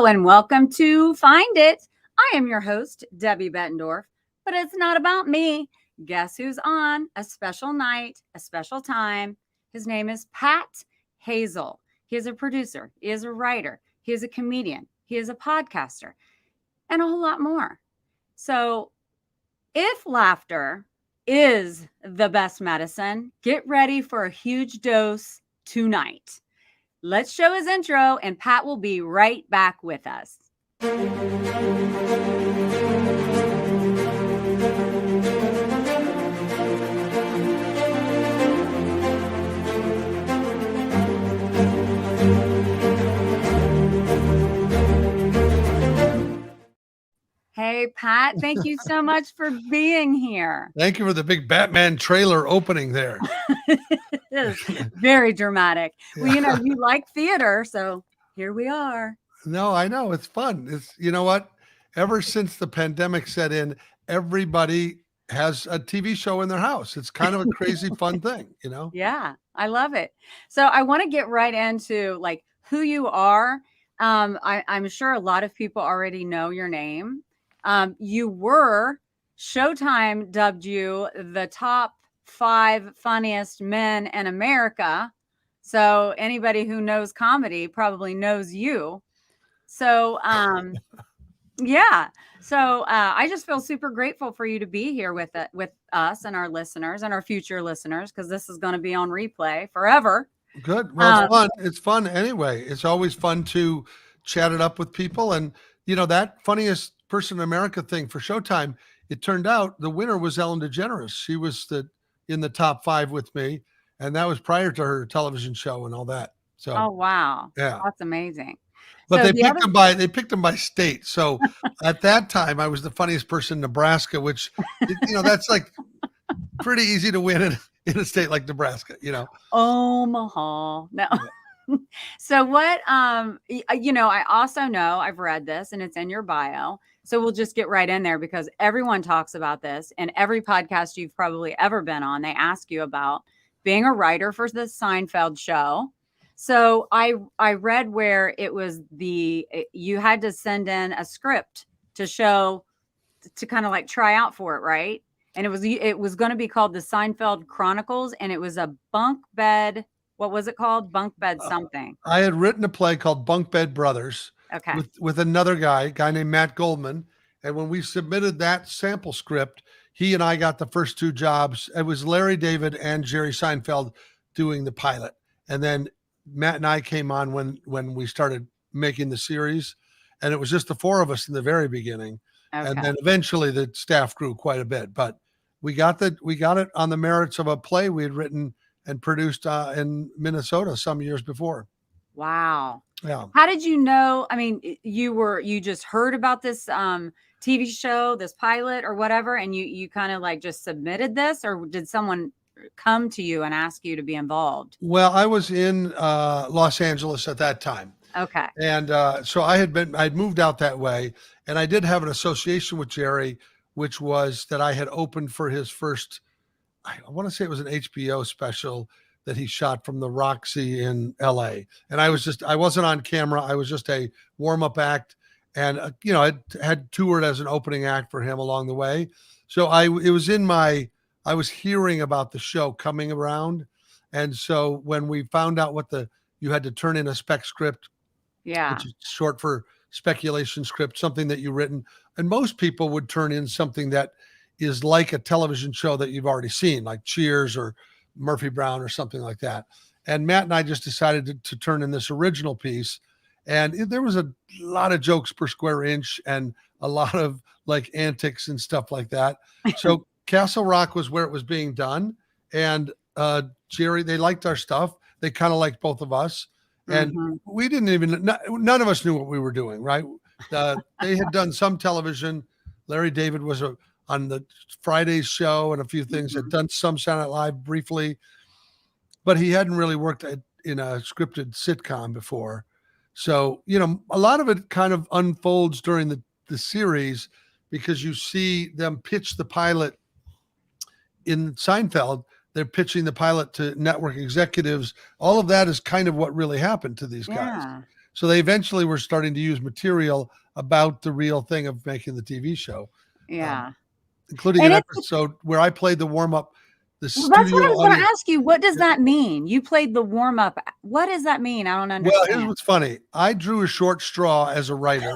and welcome to Find It. I am your host, Debbie Bettendorf, but it's not about me. Guess who's on a special night, a special time? His name is Pat Hazell. He is a producer, he is a writer, he is a comedian, he is a podcaster, and a whole lot more. So if laughter is the best medicine, get ready for a huge dose tonight. Let's show his intro, and Pat will be right back with us. Hey, Pat, thank you so much for being here. Thank you for the big Batman trailer opening there. It is very dramatic. Well, you like theater, so here we are. No, I know. It's fun. You know what? Ever since the pandemic set in, everybody has a TV show in their house. It's kind of a crazy fun thing, Yeah, I love it. So I want to get right into like who you are. I'm sure a lot of people already know your name. Showtime dubbed you the top 5 funniest men in America. So anybody who knows comedy probably knows you. So, yeah. So I just feel super grateful for you to be here with us and our listeners and our future listeners, because this is going to be on replay forever. Good. Well, it's fun. It's fun anyway. It's always fun to chat it up with people. And, that funniest person in America thing for Showtime, it turned out the winner was Ellen DeGeneres. She was in the top 5 with me. And that was prior to her television show and all that. So, oh, wow. Yeah. That's amazing. But they picked them by state. So at that time, I was the funniest person in Nebraska, which, that's like pretty easy to win in a state like Nebraska, Omaha. No. So what, I also know I've read this and it's in your bio. So we'll just get right in there because everyone talks about this, and every podcast you've probably ever been on, they ask you about being a writer for the Seinfeld show. So I read where it was you had to send in a script to kind of like try out for it, right? And it was going to be called the Seinfeld Chronicles, and it was a bunk bed. What was it called? Bunk bed something. I had written a play called Bunk Bed Brothers. Okay. With another guy named Matt Goldman. And when we submitted that sample script, he and I got the first 2 jobs. It was Larry David and Jerry Seinfeld doing the pilot. And then Matt and I came on when we started making the series. And it was just the 4 of us in the very beginning. Okay. And then eventually the staff grew quite a bit. But we got it on the merits of a play we had written and produced in Minnesota some years before. Wow. Yeah. How did you know? I mean, you just heard about this TV show, this pilot or whatever, and you kind of like just submitted this, or did someone come to you and ask you to be involved? Well, I was in Los Angeles at that time. Okay. And so I'd moved out that way, and I did have an association with Jerry, which was that I had opened for his first, I want to say it was an HBO special that he shot from the Roxy in LA. And I wasn't on camera. I was just a warm-up act. And, I had toured as an opening act for him along the way. So I was hearing about the show coming around. And so when we found out you had to turn in a spec script, which is short for speculation script, something that you've written. And most people would turn in something that is like a television show that you've already seen, like Cheers or Murphy Brown or something like that. And Matt and I just decided to turn in this original piece. And there was a lot of jokes per square inch and a lot of like antics and stuff like that. So Castle Rock was where it was being done. And Jerry, they liked our stuff. They kind of liked both of us. And we none of us knew what we were doing, right? They had done some television. Larry David was on the Fridays show and a few things, had done some Saturday Night Live briefly, but he hadn't really worked in a scripted sitcom before. So, a lot of it kind of unfolds during the series because you see them pitch the pilot in Seinfeld. They're pitching the pilot to network executives. All of that is kind of what really happened to these guys. So they eventually were starting to use material about the real thing of making the TV show, Yeah. including And an it's episode where I played the warm up. The well, that's what studio I was going to audience. ask you. What does that mean? You played the warm up. What does that mean? I don't Well, here's understand. what's funny. I drew a short straw as a writer,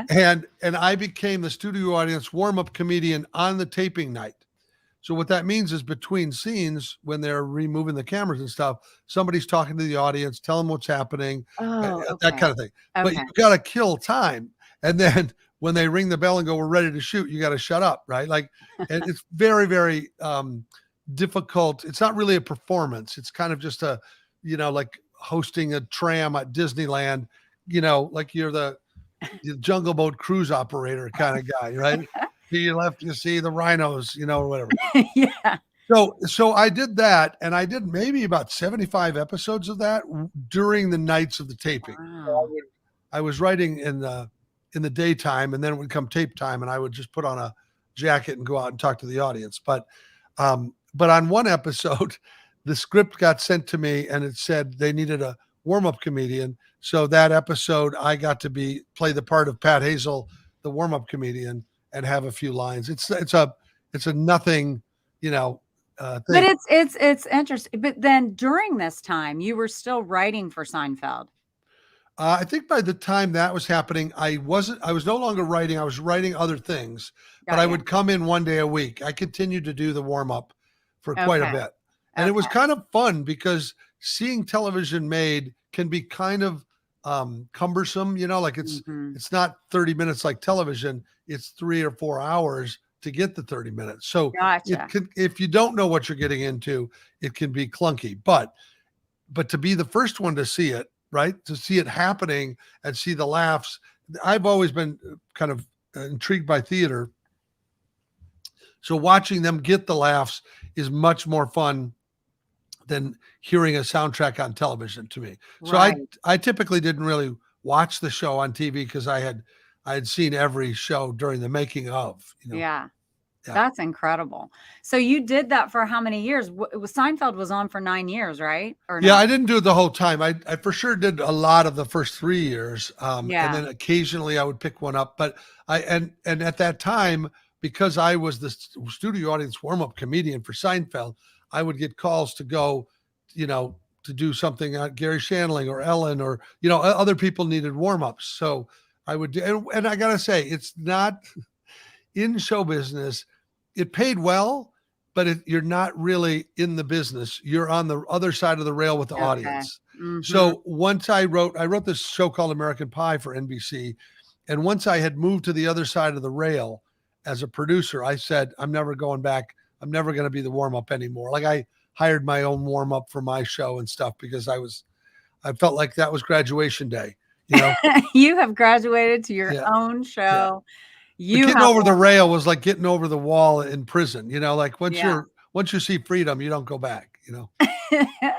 and I became the studio audience warm up comedian on the taping night. So what that means is between scenes, when they're removing the cameras and stuff, somebody's talking to the audience, tell them what's happening, Oh, that okay. kind of thing. But you Okay. got to kill time, and then when they ring the bell and go, "We're ready to shoot," you got to shut up, right? Like, and it's very, very difficult. It's not really a performance. It's kind of just a, like hosting a tram at Disneyland. Like you're the Jungle Boat cruise operator kind of guy, right? You left, you see the rhinos, or whatever. Yeah. So I did that, and I did maybe about 75 episodes of that during the nights of the taping. Wow. I was writing in the daytime, and then it would come tape time, and I would just put on a jacket and go out and talk to the audience. But on one episode, the script got sent to me, and it said they needed a warm-up comedian. So that episode, I got to play the part of Pat Hazell, the warm-up comedian, and have a few lines. It's a nothing, thing. But it's interesting. But then during this time, you were still writing for Seinfeld. I think by the time that was happening, I was no longer writing. I was writing other things, but I would come in one day a week. I continued to do the warm up for quite a bit. And it was kind of fun because seeing television made can be kind of cumbersome, like it's not 30 minutes like television. It's 3 or 4 hours to get the 30 minutes. So if you don't know what you're getting into, it can be clunky, but to be the first one to see it, right? To see it happening and see the laughs. I've always been kind of intrigued by theater. So watching them get the laughs is much more fun than hearing a soundtrack on television to me. So I typically didn't really watch the show on TV because I had seen every show during the making of. Yeah. That's incredible. So you did that for how many years? Seinfeld was on for 9 years, right? Or Yeah, I didn't do it the whole time. I for sure did a lot of the first 3 years. And then occasionally I would pick one up. But and at that time, because I was the studio audience warm-up comedian for Seinfeld, I would get calls to go, to do something on Gary Shandling or Ellen or, other people needed warm-ups. So I would do, and I got to say, it's not in show business. It paid well, but you're not really in the business. You're on the other side of the rail with the audience. Mm-hmm. So once I wrote this show called American Pie for NBC. And once I had moved to the other side of the rail as a producer, I said, I'm never going back. I'm never going to be the warm-up anymore. Like I hired my own warm-up for my show and stuff because I felt like that was graduation day. You have graduated to your own show. Yeah. Getting over the rail was like getting over the wall in prison. Like once you see freedom, you don't go back.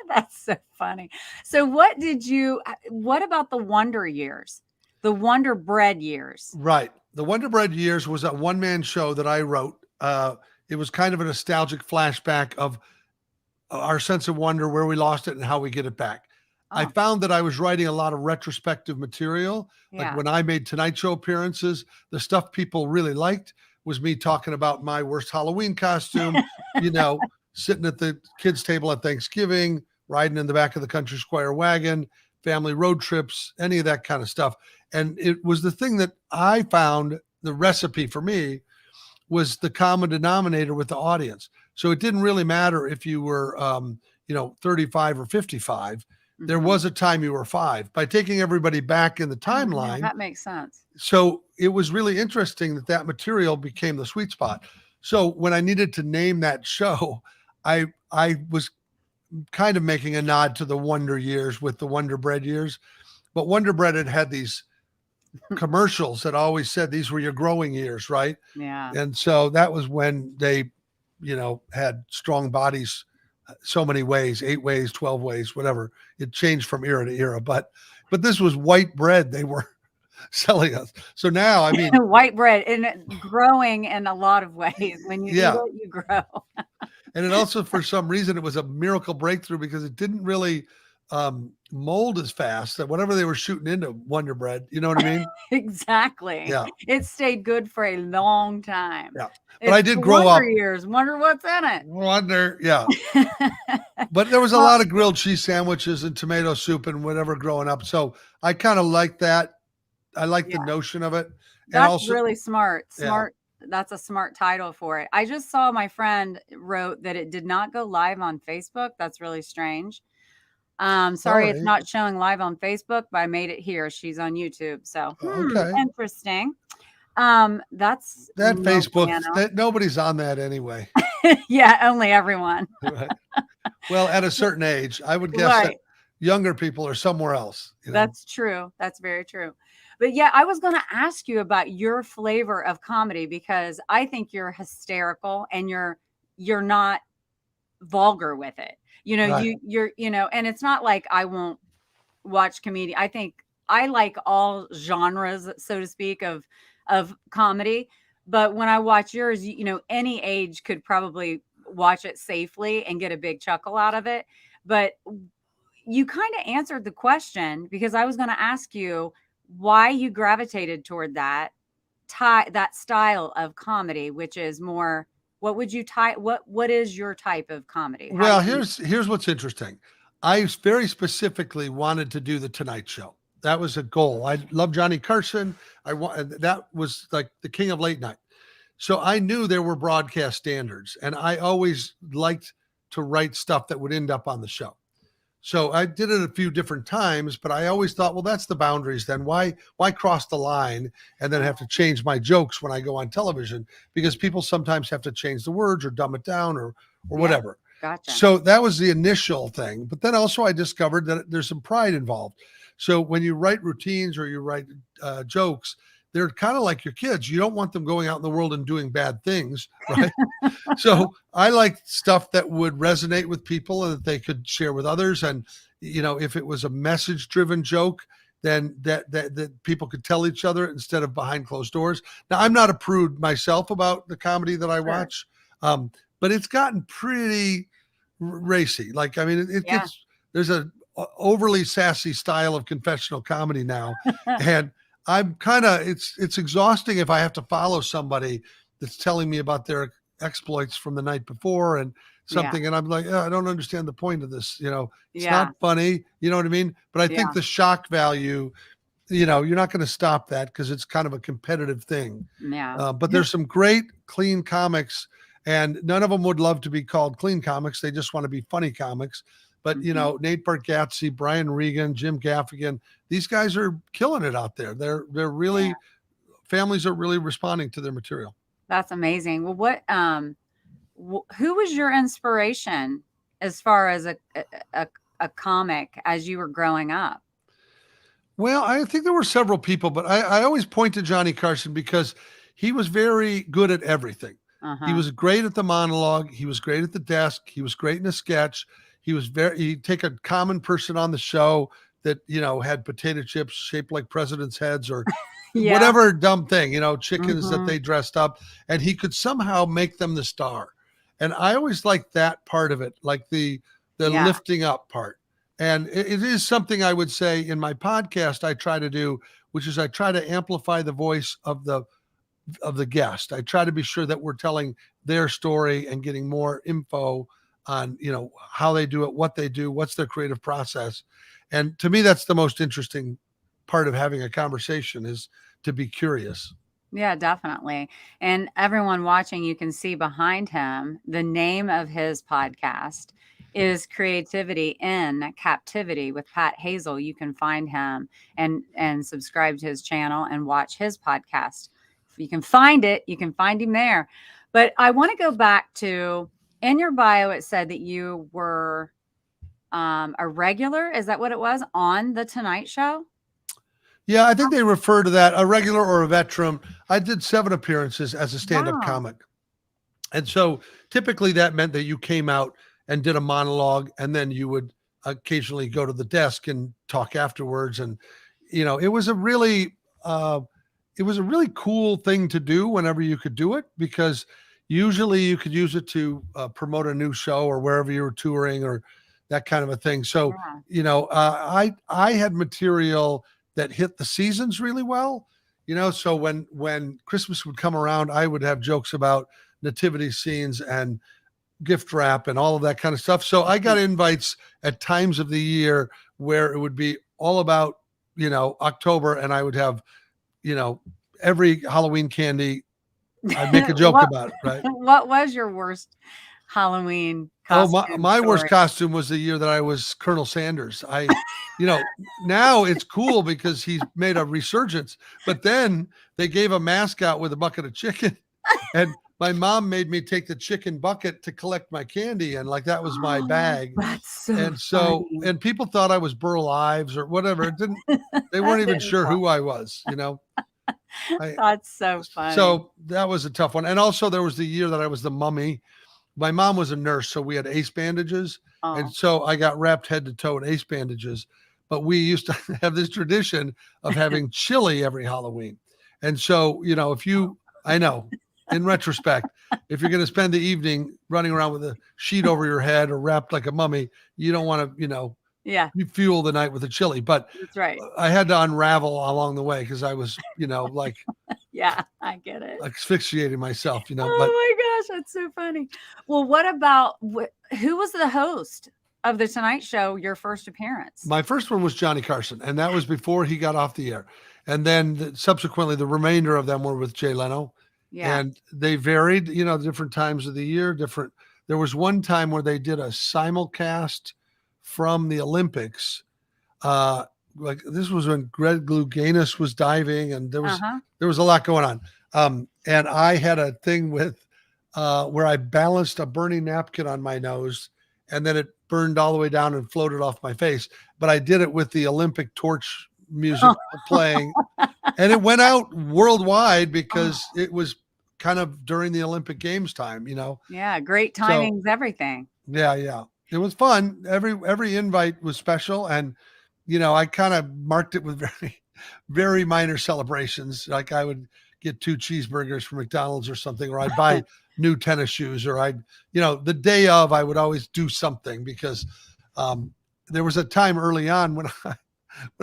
That's so funny. So what about the Wonder Years? The Wonder Bread years. Right. The Wonder Bread years was a one-man show that I wrote. It was kind of a nostalgic flashback of our sense of wonder, where we lost it and how we get it back. Oh. I found that I was writing a lot of retrospective material. Like when I made Tonight Show appearances, the stuff people really liked was me talking about my worst Halloween costume, sitting at the kids' table at Thanksgiving, riding in the back of the Country Squire wagon, family road trips, any of that kind of stuff. And it was the thing that I found the recipe for me was the common denominator with the audience. So it didn't really matter if you were, 35 or 55. Mm-hmm. There was a time you were 5. By taking everybody back in the timeline. That makes sense. So it was really interesting that material became the sweet spot. So when I needed to name that show, I was kind of making a nod to the Wonder Years with the Wonder Bread years. But Wonder Bread had these commercials that always said these were your growing years, right? Yeah. And so that was when they, had strong bodies so many ways, 8 ways, 12 ways, whatever. It changed from era to era. But this was white bread they were selling us. So now, I mean, white bread and growing in a lot of ways. When you eat it, you grow. And it also, for some reason, it was a miracle breakthrough because it didn't really mold as fast that whatever they were shooting into Wonder Bread, you know what I mean? Exactly. Yeah. It stayed good for a long time. Yeah. But I It's did the grow Wonder up. Years. Wonder what's in Wonder. Yeah. it. But there was a Well, lot of grilled cheese sandwiches and tomato soup and whatever growing up. So I kind of like that. I like the yeah, notion of it. And that's also, really smart. yeah. Smart. That's a smart title for it. I just saw my friend wrote that it did not go live on Facebook. That's really strange. Sorry, it's Sorry. not showing live on Facebook, but I made it here. She's on YouTube. So, Okay. interesting. That's That no Facebook, bueno. that nobody's on that anyway. Yeah, only everyone. Right. Well, at a certain age, I would guess that Right. younger people are somewhere else, you know. That's true. That's very true. But yeah, I was going to ask you about your flavor of comedy because I think you're hysterical and you're not vulgar with it. You know, Right. and it's not like I won't watch comedy. I think I like all genres, so to speak, of comedy. But when I watch yours, any age could probably watch it safely and get a big chuckle out of it. But you kind of answered the question because I was going to ask you why you gravitated toward that style of comedy, which is more what would you type what is your type of comedy? How do Well, you here's what's interesting. I very specifically wanted to do the Tonight Show. That was a goal. I love Johnny Carson. That was like the king of late night. So I knew there were broadcast standards, and I always liked to write stuff that would end up on the show. So I did it a few different times, but I always thought, well, that's the boundaries then. Why cross the line and then have to change my jokes when I go on television? Because people sometimes have to change the words or dumb it down or Yeah, whatever. gotcha. So that was the initial thing. But then also I discovered that there's some pride involved. So when you write routines or you write jokes, they're kind of like your kids. You don't want them going out in the world and doing bad things, right? So I like stuff that would resonate with people and that they could share with others. And, if it was a message driven joke, then that people could tell each other instead of behind closed doors. Now, I'm not a prude myself about the comedy that I Sure. watch, but it's gotten pretty racy. Like, I mean, it Yeah. gets, there's a overly sassy style of confessional comedy now. And I'm kind of, it's exhausting if I have to follow somebody that's telling me about their exploits from the night before and something. Yeah. And I'm like, I don't understand the point of this. It's Yeah. not funny. You know what I mean? But I think Yeah. the shock value, you're not going to stop that because it's kind of a competitive thing. Yeah. But there's some great clean comics, and none of them would love to be called clean comics. They just want to be funny comics. But Nate Bargatze, Brian Regan, Jim Gaffigan, these guys are killing it out there. They're really families are really responding to their material. That's amazing. Well, who was your inspiration as far as a comic as you were growing up? Well, I think there were several people, but I always point to Johnny Carson because he was very good at everything. He Uh-huh. was great at the monologue. He was great at the desk. He was great in a sketch. He'd take a common person on the show that, had potato chips shaped like president's heads or Yeah. whatever dumb thing, chickens that Mhm. they dressed up, and he could somehow make them the star. And I always liked that part of it, like the Yeah. lifting up part. And it is something I would say in my podcast I try to do, which is I try to amplify the voice of the guest. I try to be sure that we're telling their story and getting more info on, how they do it, what they do, what's their creative process. And to me, that's the most interesting part of having a conversation is to be curious. Yeah, definitely. And everyone watching, you can see behind him, the name of his podcast is Creativity in Captivity with Pat Hazell. You can find him and subscribe to his channel and watch his podcast. If you can find it, you can find him there. But I want to go back to, in your bio, it said that you were a regular. Is that what it was on The Tonight Show? Yeah, I think they refer to that, a regular or a veteran. I did 7 appearances as a stand-up Wow. comic. And so typically that meant that you came out and did a monologue, and then you would occasionally go to the desk and talk afterwards. And, it was a really cool thing to do whenever you could do it, because usually you could use it to promote a new show or wherever you were touring or that kind of a thing. So, Yeah. I had material that hit the seasons really well, so when Christmas would come around, I would have jokes about nativity scenes and gift wrap and all of that kind of stuff. So I got invites at times of the year where it would be all about, October, and I would have, every Halloween candy. I'd make a joke about it, right? What was your worst Halloween Oh, costume my worst story? costume was the year that I was Colonel Sanders. Now it's cool because he's made a resurgence, but then they gave a mask out with a bucket of chicken, and my mom made me take the chicken bucket to collect my candy, and like that was my bag. That's so And funny. and people thought I was Burl Ives or whatever. They That weren't even didn't sure work. who I was, That's so funny. So that was a tough one. And also there was the year that I was the mummy. My mom was a nurse, so we had ace bandages. And Oh. so I got wrapped head to toe in ace bandages. But we used to have this tradition of having chili every Halloween. And so, I know, in retrospect, if you're going to spend the evening running around with a sheet over your head or wrapped like a mummy, you don't want to, Yeah, you fuel the night with the chili. But that's right. I had to unravel along the way because I was, like Yeah, I get it. asphyxiating myself, Oh but my gosh, that's so funny. Well, what about who was the host of the Tonight Show? Your first appearance? my first one was Johnny Carson, and that was before he got off the air. And then subsequently, the remainder of them were with Jay Leno. Yeah. And they varied, different times of the year, different. There was one time where they did a simulcast from the Olympics. Like this was when Greg Louganis was diving, and there was a lot going on. And I had a thing with where I balanced a burning napkin on my nose, and then it burned all the way down and floated off my face. But I did it with the Olympic torch music playing, and it went out worldwide because it was kind of during the Olympic Games time, Yeah, great timings, everything. Yeah. It was fun. Every invite was special, and I kind of marked it with very, very minor celebrations. Like I would get 2 cheeseburgers from McDonald's or something, or I'd buy new tennis shoes, or the day of, I would always do something because there was a time early on when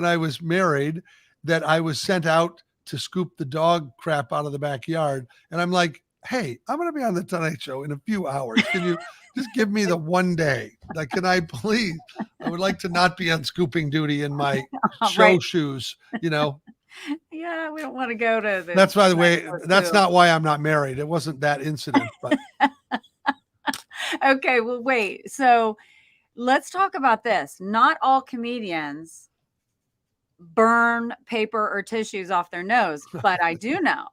I was married that I was sent out to scoop the dog crap out of the backyard. And I'm like, hey, I'm going to be on the Tonight Show in a few hours. Can you just give me the one day? Like, can I please? I would like to not be on scooping duty in my show shoes, Yeah, we don't want to go to the. That's, by the way, that's not why I'm not married. It wasn't that incident, but. Okay, well, wait. So let's talk about this. Not all comedians burn paper or tissues off their nose, but I do know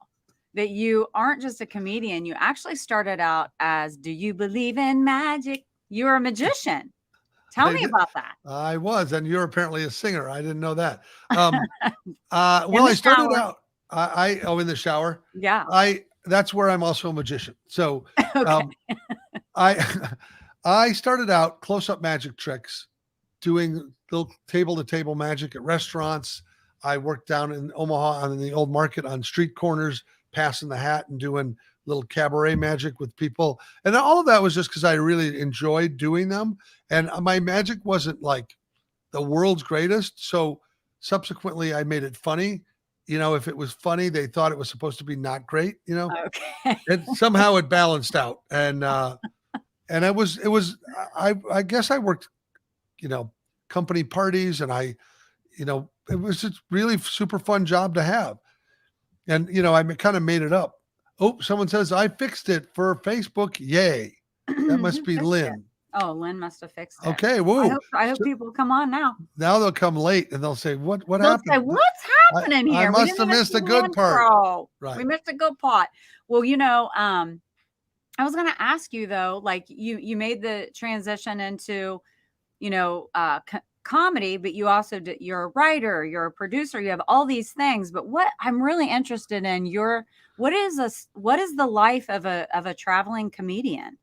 that you aren't just a comedian. You actually started out as, do you believe in magic? You're a magician. Tell me about that. I was, and you're apparently a singer. I didn't know that. Well, I started out, in the shower. Yeah. That's where I'm also a magician. So Okay. I started out close-up magic tricks, doing little table-to-table magic at restaurants. I worked down in Omaha on the old market on street corners, passing the hat and doing little cabaret magic with people. And all of that was just because I really enjoyed doing them. And my magic wasn't like the world's greatest. So subsequently I made it funny. If it was funny, they thought it was supposed to be not great, Okay. and somehow it balanced out. And I guess I worked, company parties, and it was just really super fun job to have. And, I kind of made it up. Oh, someone says I fixed it for Facebook. Yay. That must be Lynn. Oh, Lynn must have fixed it. Okay. Whoa. I hope people come on now. Now they'll come late and they'll say, what They'll happened? say, what's happening here? I must have missed a good part. Right. We missed a good part. Well, I was going to ask you though, like you made the transition into, comedy, but you also you're a writer, you're a producer, you have all these things. But what I'm really interested in what is the life of a traveling comedian?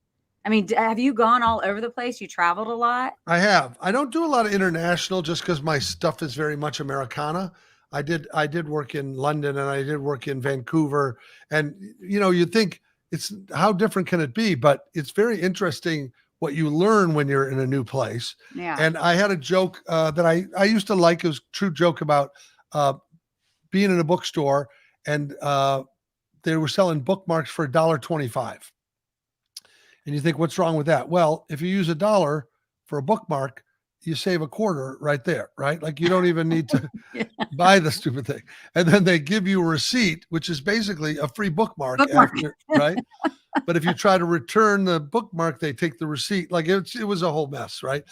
I mean, have you gone all over the place? You traveled a lot? I have. I don't do a lot of international just because my stuff is very much Americana. I did work in London, and I did work in Vancouver. And, you think it's how different can it be? But it's very interesting what you learn when you're in a new place. Yeah. And I had a joke that I used to like. It was a true joke about being in a bookstore, and they were selling bookmarks for $1.25. And you think, what's wrong with that? Well, if you use $1 for a bookmark, you save a quarter right there, right? Like you don't even need to buy the stupid thing. And then they give you a receipt, which is basically a free bookmark. After, right? But if you try to return the bookmark, they take the receipt. Like it was a whole mess, right?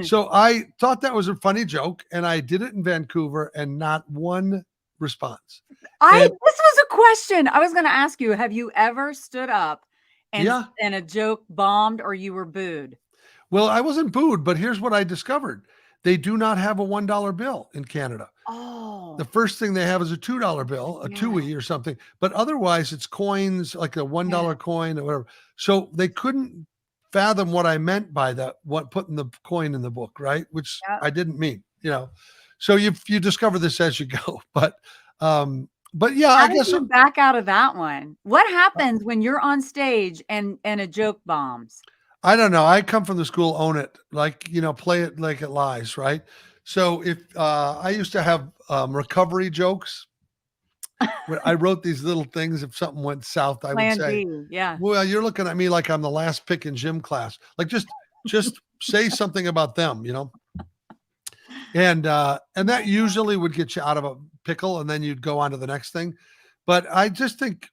So I thought that was a funny joke, and I did it in Vancouver, and not one response. This was a question I was going to ask you. Have you ever stood up and a joke bombed or you were booed? Well, I wasn't booed, but here's what I discovered. They do not have a $1 bill in Canada. Oh. The first thing they have is a $2 bill, a Tui or something. But otherwise, it's coins, like a $1 coin or whatever. So they couldn't fathom what I meant by that, putting the coin in the book, right? Which I didn't mean, So you discover this as you go. But yeah, I guess you back out of that one. What happens when you're on stage and a joke bombs? I don't know. I come from the school, own it, like, play it like it lies, right? So if I used to have recovery jokes, I wrote these little things. If something went south, I would say, well, you're looking at me like I'm the last pick in gym class. Like just say something about them, And that usually would get you out of a pickle, and then you'd go on to the next thing. But I just think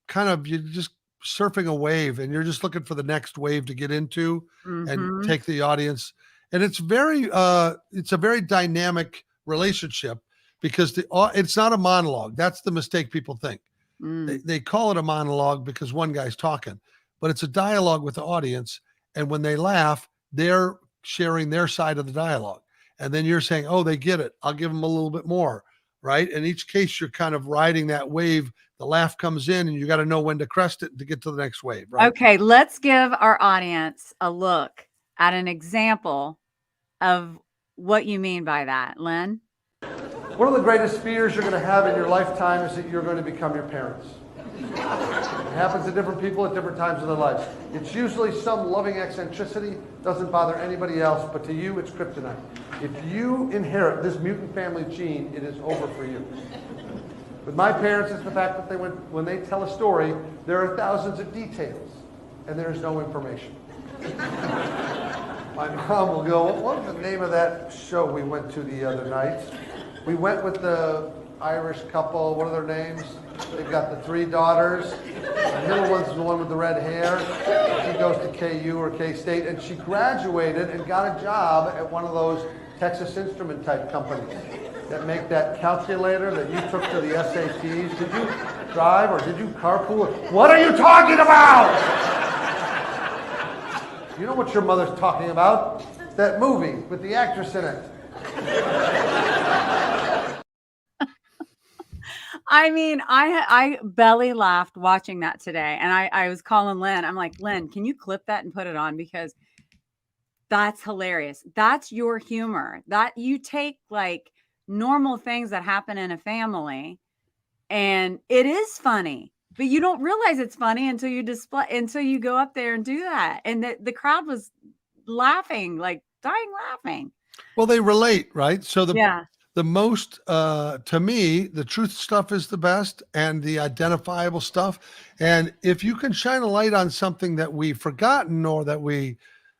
kind of you just surfing a wave, and you're just looking for the next wave to get into and take the audience. And it's a very dynamic relationship, because it's not a monologue. That's the mistake people think. They call it a monologue because one guy's talking, but it's a dialogue with the audience. And when they laugh, they're sharing their side of the dialogue. And then you're saying, oh, they get it. I'll give them a little bit more. Right. In each case, you're kind of riding that wave. The laugh comes in, and you got to know when to crest it to get to the next wave. Right. Okay. Let's give our audience a look at an example of what you mean by that. Len? One of the greatest fears you're going to have in your lifetime is that you're going to become your parents. It happens to different people at different times of their lives. It's usually some loving eccentricity, doesn't bother anybody else, but to you, it's kryptonite. If you inherit this mutant family gene, it is over for you. With my parents, it's the fact that when they tell a story, there are thousands of details, and there is no information. My mom will go, what was the name of that show we went to the other night? We went with the Irish couple. What are their names? They've got the 3 daughters. The middle one's the one with the red hair. She goes to KU or K-State, and she graduated and got a job at one of those Texas Instrument type companies that make that calculator that you took to the SATs. Did you drive or did you carpool? What are you talking about? You know what your mother's talking about? That movie with the actress in it. I mean, I belly laughed watching that today, and I was calling Len. I'm like, Len, can you clip that and put it on? Because that's hilarious. That's your humor. That you take like normal things that happen in a family, and it is funny, but you don't realize it's funny until you go up there and do that. And the crowd was laughing, like dying laughing. Well, they relate, right? So the most, to me, the truth stuff is the best, and the identifiable stuff. And if you can shine a light on something that we've forgotten, or that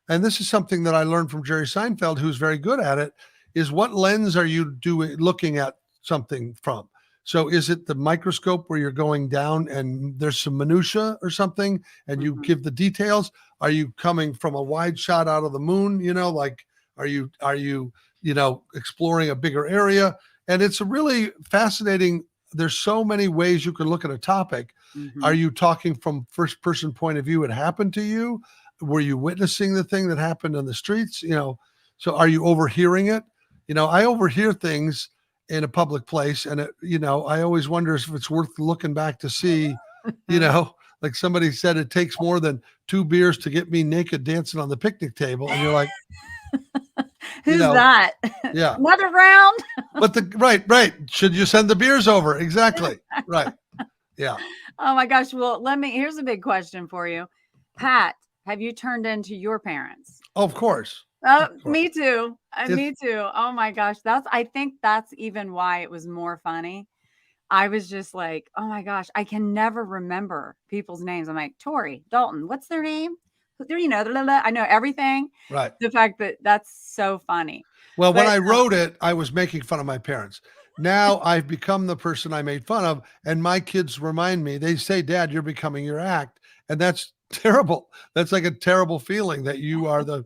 and this is something that I learned from Jerry Seinfeld, who's very good at it, is what lens are you looking at something from? So is it the microscope where you're going down and there's some minutia or something, and you give the details? Are you coming from a wide shot out of the moon? Like, are you exploring a bigger area? And it's a really fascinating. There's so many ways you can look at a topic. Are you talking from first person point of view? It happened to you. Were you witnessing the thing that happened on the streets? So are you overhearing it? I overhear things in a public place, and I always wonder if it's worth looking back to see, like somebody said, it takes more than 2 beers to get me naked dancing on the picnic table. And you're like, who's that? Yeah. Another round. But right. Should you send the beers over? Exactly. Right. Yeah. Oh my gosh. Well, here's a big question for you. Pat, Have you turned into your parents? Oh, of course. Oh, Of course. me too. It's Me too. Oh my gosh. I think that's even why it was more funny. I was just like, oh my gosh, I can never remember people's names. I'm like, Tori, Dalton, what's their name? I know everything. right. The fact that that's so funny. Well, when But I wrote it, I was making fun of my parents. Now I've become the person I made fun of, and my kids remind me. They say, "Dad, you're becoming your act," and that's terrible. That's like a terrible feeling that you are the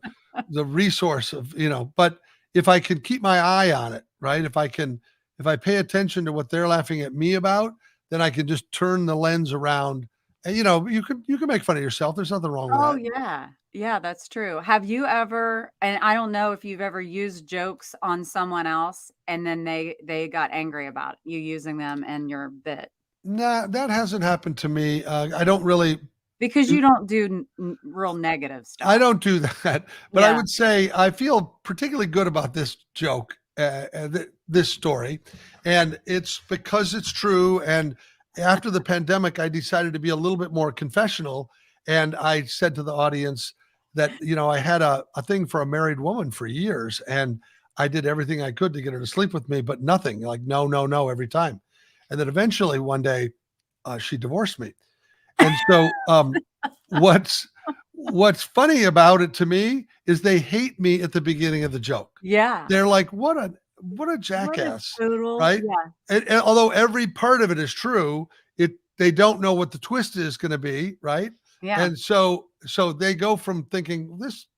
resource of, But if I can keep my eye on it, right? If I pay attention to what they're laughing at me about, then I can just turn the lens around. And you can make fun of yourself. There's nothing wrong with oh that. yeah. Yeah, that's true. Have you ever, and I don't know if you've ever used jokes on someone else and then they got angry about you using them in your bit? Nah, that hasn't happened to me. I don't really Because you don't do real negative I stuff. don't do that, but I Yeah. would say I feel particularly good about this joke, this story, and it's because it's true. And after the pandemic, I decided to be a little bit more confessional, and I said to the audience that I had a thing for a married woman for years, and I did everything I could to get her to sleep with me, but nothing. Like no, no, no, every time, and then eventually one day, she divorced me, and so what's what's funny about it to me is they hate me at the beginning of the joke. Yeah. They're like, what a What a jackass, total, right? yeah. And although every part of it is true, they don't know what the twist is going to be, right? Yeah. And so they go from thinking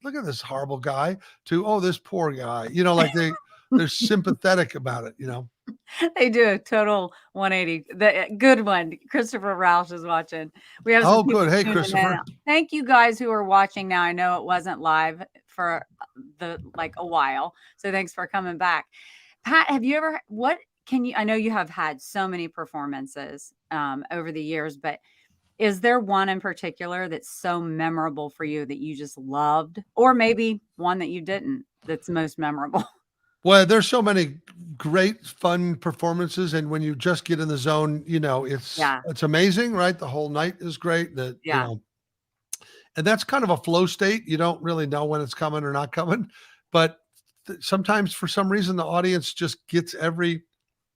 look at this horrible guy to this poor guy, like they're sympathetic about it. They do a total 180. The good one. Christopher Roush is watching. We have some Oh, people good. Hey, tuning in Christopher. now. Thank you guys who are watching now. I know it wasn't live for a while. So thanks for coming back. Pat, have you ever I know you have had so many performances over the years, but is there one in particular that's so memorable for you that you just loved? Or maybe one that you didn't that's most memorable? Well, there's so many great fun performances, and when you just get in the zone, Yeah. it's amazing, right? The whole night is great. Yeah. And that's kind of a flow state. You don't really know when it's coming or not coming, but sometimes for some reason the audience just gets every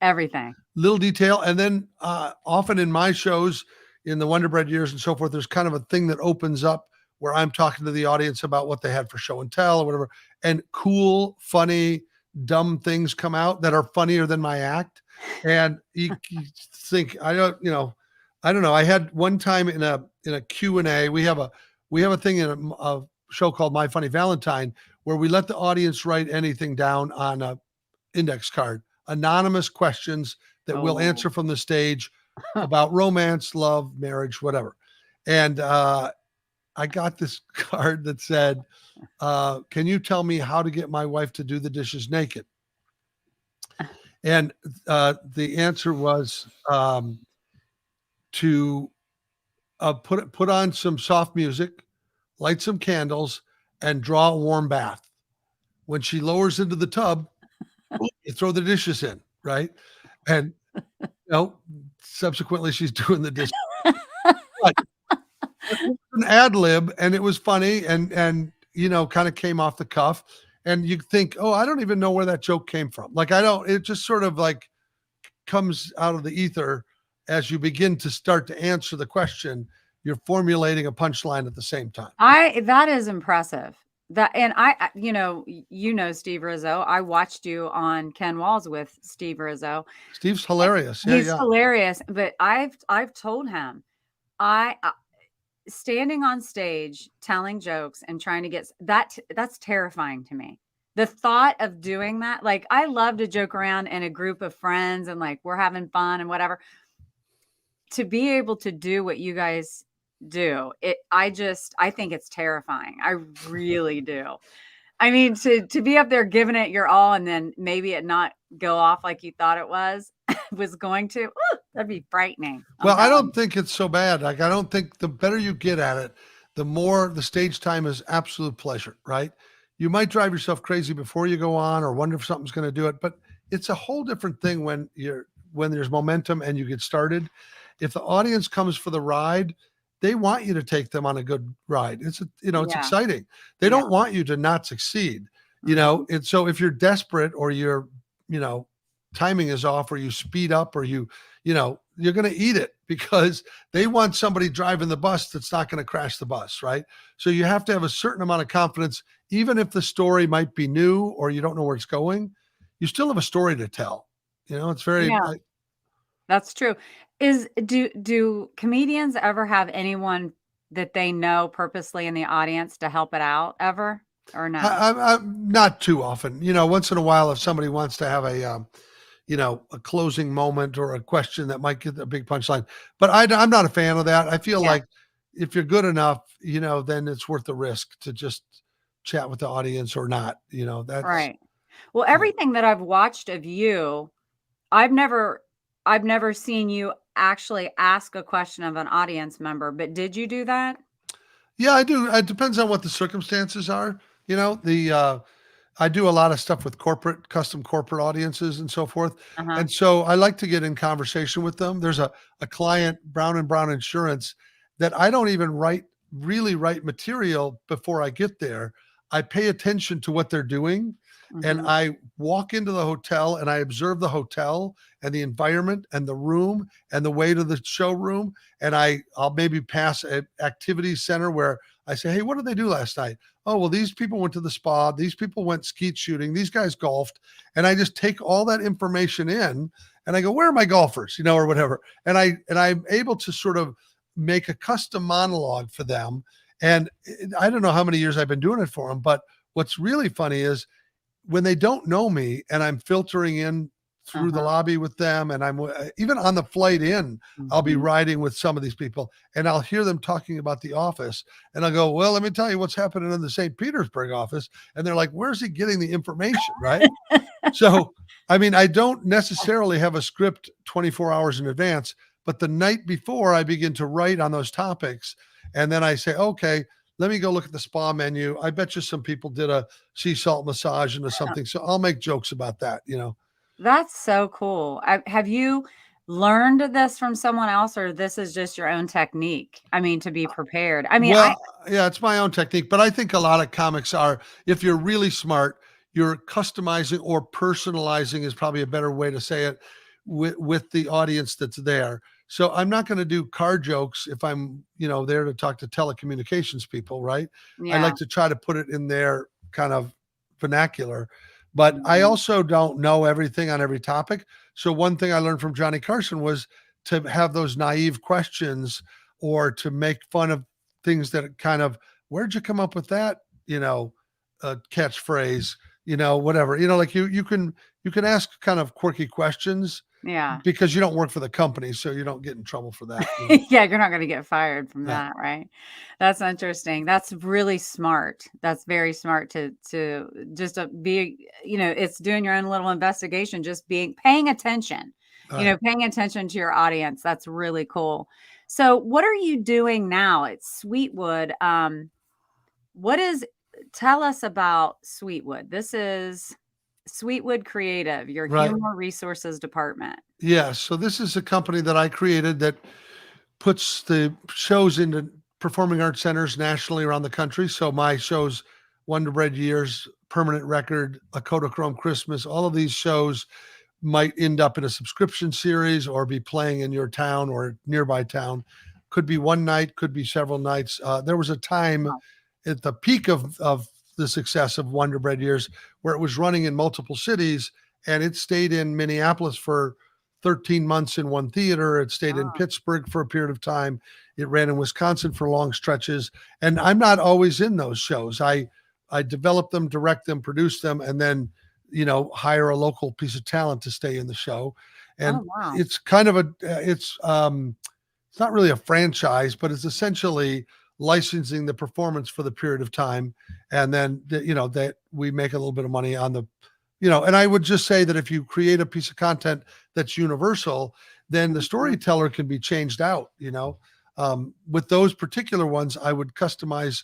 Everything. little detail. And then often in my shows, in the Wonder Bread years and so forth, there's kind of a thing that opens up where I'm talking to the audience about what they had for show and tell or whatever, and cool, funny, dumb things come out that are funnier than my act. And you think, I don't know. I had one time in a Q&A, we have a thing in a show called My Funny Valentine where we let the audience write anything down on a index card, anonymous questions that we'll answer from the stage about romance, love, marriage, whatever. And I got this card that said, can you tell me how to get my wife to do the dishes naked? And the answer was to put on some soft music, light some candles, and draw a warm bath. When she lowers into the tub, you throw the dishes in, right? And subsequently she's doing the dishes. But it was an ad lib, and it was funny, and kind of came off the cuff. And you think, I don't even know where that joke came from. Like it just sort of like comes out of the ether as you begin to start to answer the question. You're formulating a punchline at the same time. That is impressive. And Steve Rizzo. I watched you on Ken Walls with Steve Rizzo. Steve's hilarious. He's hilarious, but I've told him I standing on stage telling jokes and trying to get that's terrifying to me. The thought of doing that, like I love to joke around in a group of friends and like we're having fun and whatever. To be able to do what you guys do, I think it's terrifying. I really do. I mean, to be up there giving it your all and then maybe it not go off like you thought it was going to, that'd be frightening. Well, I don't think it's so bad. Like, I don't think the better you get at it, the more the stage time is absolute pleasure, right? You might drive yourself crazy before you go on or wonder if something's going to do it, but it's a whole different thing when there's momentum and you get started. If the audience comes for the ride, they want you to take them on a good ride. It's, it's Yeah. exciting. They Yeah. don't want you to not succeed, Mhm. and so if you're desperate or you're, you know, timing is off or you speed up or you're going to eat it because they want somebody driving the bus that's not going to crash the bus, right? So you have to have a certain amount of confidence, even if the story might be new or you don't know where it's going, you still have a story to tell. It's very, Yeah. That's true. Do comedians ever have anyone that they know purposely in the audience to help it out ever or no? I'm not too often, once in a while, if somebody wants to have a closing moment or a question that might get a big punchline. But I'm not a fan of that. I feel Yeah, like if you're good enough, then it's worth the risk to just chat with the audience or not. That's right. Well, yeah. everything that I've watched of you, I've never I've never seen you actually ask a question of an audience member, but did you do that? Yeah, I do. It depends on what the circumstances are. I do a lot of stuff with custom corporate audiences and so forth. Uh-huh. And so I like to get in conversation with them. There's a client, Brown and Brown Insurance, that I don't even really write material before I get there. I pay attention to what they're doing and Mhm. I walk into the hotel and I observe the hotel and the environment and the room and the way to the showroom. And I'll maybe pass an activity center where I say, hey, what did they do last night? Oh, well, these people went to the spa, these people went skeet shooting, these guys golfed. And I just take all that information in and I go, where are my golfers? Or whatever. And I'm able to sort of make a custom monologue for them. And I don't know how many years I've been doing it for them, but what's really funny is when they don't know me and I'm filtering in through the Uh-huh. lobby with them, and I'm even on the flight in, I'll be Mhm. riding with some of these people and I'll hear them talking about the office and I'll go, well, let me tell you what's happening in the St. Petersburg office. And they're like, where's he getting the information? Right. So, I mean, I don't necessarily have a script 24 hours in advance, but the night before I begin to write on those topics. And then I say, okay, let me go look at the spa menu. I bet you some people did a sea salt massage into something. So I'll make jokes about that. That's so cool. Have you learned this from someone else, or this is just your own technique? I mean, to be prepared. I mean, I Well, yeah, it's my own technique, but I think a lot of comics are, if you're really smart, you're customizing or personalizing is probably a better way to say it with the audience that's there. So I'm not going to do car jokes if I'm, there to talk to telecommunications people, right? I yeah. like to try to put it in their kind of vernacular, but I Mhm. also don't know everything on every topic. So one thing I learned from Johnny Carson was to have those naive questions or to make fun of things that kind of, where'd you come up with that, catchphrase, whatever, like you can ask kind of quirky questions Yeah. because you don't work for the company. So you don't get in trouble for that. Yeah, you're not gonna get fired from Yeah. that, right? That's interesting. That's really smart. That's very smart to just, be it's doing your own little investigation, just paying attention, All right. paying attention to your audience. That's really cool. So, what are you doing now at Sweetwood? What is Tell us about Sweetwood. This is Sweetwood Creative, your Right. humor resources department. Yeah. So this is a company that I created that puts the shows into performing arts centers nationally around the country. So my shows, Wonder Bread Years, Permanent Record, A Kodachrome Christmas, all of these shows might end up in a subscription series or be playing in your town or nearby town. Could be one night, could be several nights. There was a time Wow. at the peak of the success of Wonder Bread Years where it was running in multiple cities and it stayed in Minneapolis for 13 months in one theater. It stayed in Oh, Pittsburgh for a period of time. It ran in Wisconsin for long stretches. And I'm not always in those shows. I develop them, direct them, produce them, and then hire a local piece of talent to stay in the show. oh, And wow. it's kind of it's not really a franchise, but it's essentially licensing the performance for the period of time, and then that we make a little bit of money on the, and I would just say that if you create a piece of content that's universal, then the Mhm. storyteller can be changed out. With those particular ones, I would customize.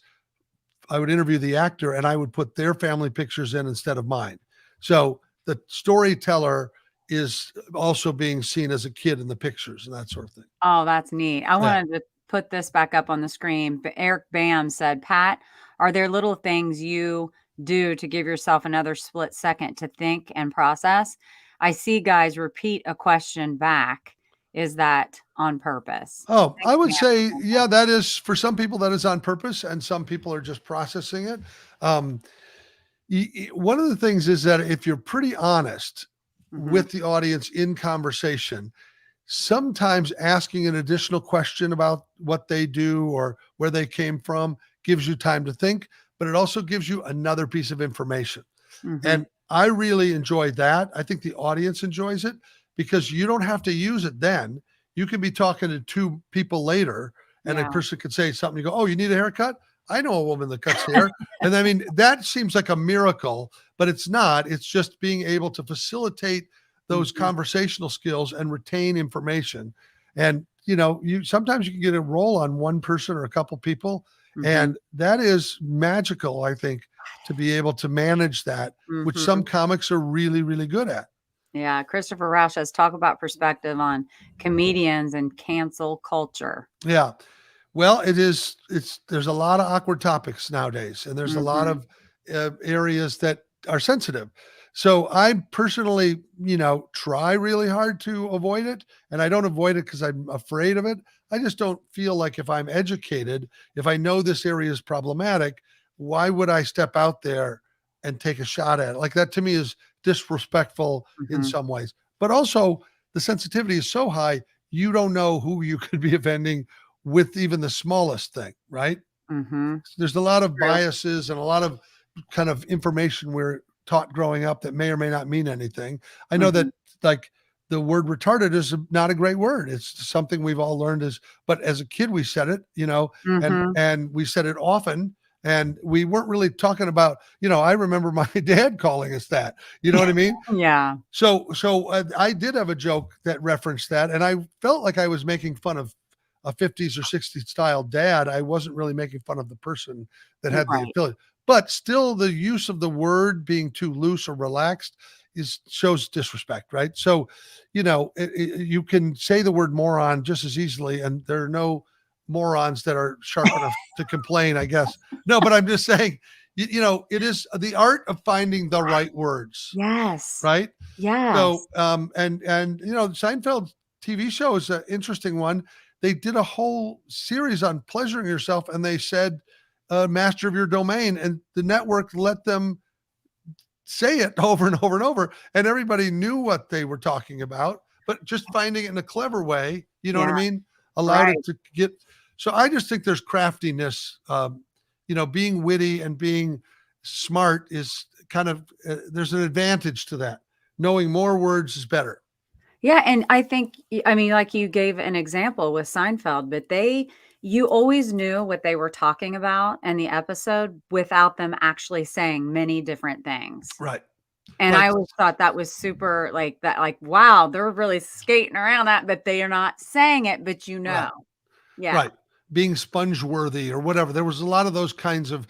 I would interview the actor and I would put their family pictures in instead of mine. So the storyteller is also being seen as a kid in the pictures and that sort of thing. Oh, that's neat. Yeah. put this back up on the screen. But Eric Bam said, Pat, are there little things you do to give yourself another split second to think and process? I see guys repeat a question back. Is that on purpose? Oh, Thanks, I would Bam. say, yeah, that is for some people that is on purpose, and some people are just processing it. Um, One of the things is that if you're pretty honest Mm-hmm. with the audience in conversation, sometimes asking an additional question about what they do or where they came from gives you time to think, but it also gives you another piece of information. Mm-hmm. And I really enjoy that. I think the audience enjoys it because you don't have to use it then. You can be talking to two people later and a Yeah. person could say something. You go, oh, you need a haircut? I know a woman that cuts hair. And I mean, that seems like a miracle, but it's not. It's just being able to facilitate those Mm-hmm. conversational skills and retain information. And, you sometimes you can get a roll on one person or a couple people. Mm-hmm. And that is magical, I think, to be able to manage that, which Mm-hmm. some comics are really, really good at. Yeah. Christopher Rausch has talk about perspective on comedians and cancel culture. Yeah. Well, there's a lot of awkward topics nowadays, and there's a lot Mm-hmm. of areas that are sensitive. So I personally, try really hard to avoid it. And I don't avoid it because I'm afraid of it. I just don't feel like if I'm educated, if I know this area is problematic, why would I step out there and take a shot at it? Like that to me is disrespectful in Mm-hmm. some ways. But also the sensitivity is so high, you don't know who you could be offending with even the smallest thing, right? Mm-hmm. There's a lot of True. biases and a lot of kind of information we're taught growing up that may or may not mean anything. I know that Mm-hmm. like the word retarded is not a great word. It's something we've all learned but as a kid we said it, and Mm-hmm. and we said it often. And we weren't really talking about, I remember my dad calling us that, you know what I mean? Yeah. So I did have a joke that referenced that, and I felt like I was making fun of a 50s or 60s style dad. I wasn't really making fun of the person that had the Right. ability, but still the use of the word being too loose or relaxed shows disrespect, right? So, you can say the word moron just as easily, and there are no morons that are sharp enough to complain, I guess. No, but I'm just saying, it is the art of finding the right words, Yes. right? Yes. So, and Seinfeld TV show is an interesting one. They did a whole series on pleasuring yourself, and they said, "Master of your domain," and the network let them say it over and over and over, and everybody knew what they were talking about. But just finding it in a clever way, you know what I Yeah. mean, allowed Right. it to get. So I just think there's craftiness. Being witty and being smart is kind of there's an advantage to that. Knowing more words is better. Yeah, and I think I mean, like you gave an example with Seinfeld, but you always knew what they were talking about in the episode without them actually saying many different things. Right. And Right. I always thought that was super like that, like, wow, they're really skating around that, but they are not saying it, but you know. Right. Yeah. Right. Being sponge worthy or whatever. There was a lot of those kinds of